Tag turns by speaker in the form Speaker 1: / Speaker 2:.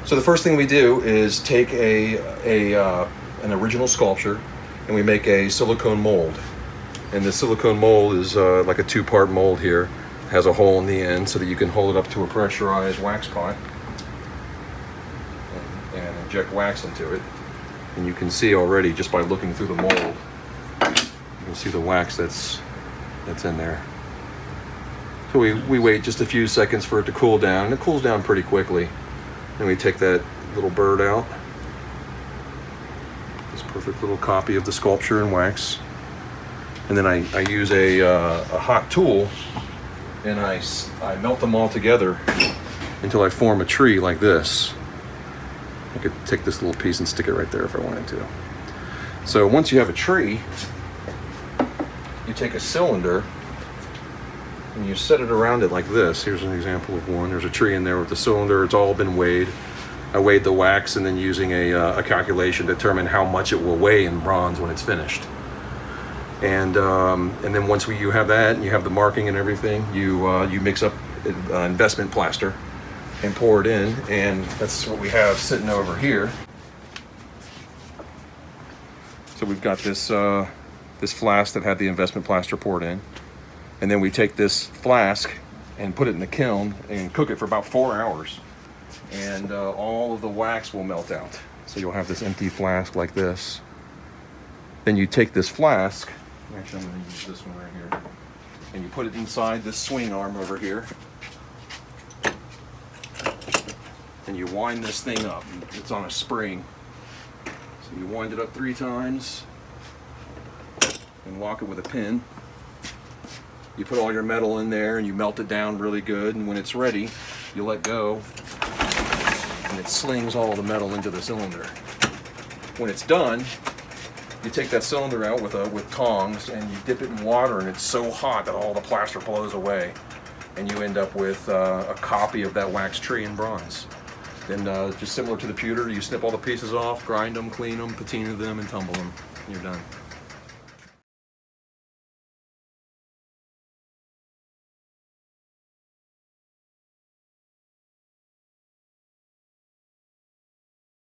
Speaker 1: So the first thing we do is take an original sculpture and we make a silicone mold. And the silicone mold is like a two-part mold here. It has a hole in the end so that you can hold it up to a pressurized wax pot and inject wax into it. And you can see already just by looking through the mold, you can see the wax that's in there. So we wait just a few seconds for it to cool down, and it cools down pretty quickly. Then we take that little bird out. This perfect little copy of the sculpture in wax. And then I use a hot tool, and I melt them all together until I form a tree like this. I could take this little piece and stick it right there if I wanted to. So once you have a tree, you take a cylinder and you set it around it like this. Here's an example of one. There's a tree in there with the cylinder. It's all been weighed. I weighed the wax, and then using a calculation to determine how much it will weigh in bronze when it's finished. And then once you have that and you have the marking and everything, you mix up investment plaster and pour it in, and that's what we have sitting over here. So we've got this this flask that had the investment plaster poured in. And then we take this flask and put it in the kiln and cook it for about 4 hours. And all of the wax will melt out. So you'll have this empty flask like this. Then you take this flask, actually I'm going to use this one right here, and you put it inside this swing arm over here. And you wind this thing up. It's on a spring. So you wind it up 3 times and lock it with a pin. You put all your metal in there and you melt it down really good, and when it's ready, you let go and it slings all the metal into the cylinder. When it's done, you take that cylinder out with tongs and you dip it in water, and it's so hot that all the plaster blows away, and you end up with a copy of that wax tree in bronze. Then just similar to the pewter, you snip all the pieces off, grind them, clean them, patina them, and tumble them, and you're done.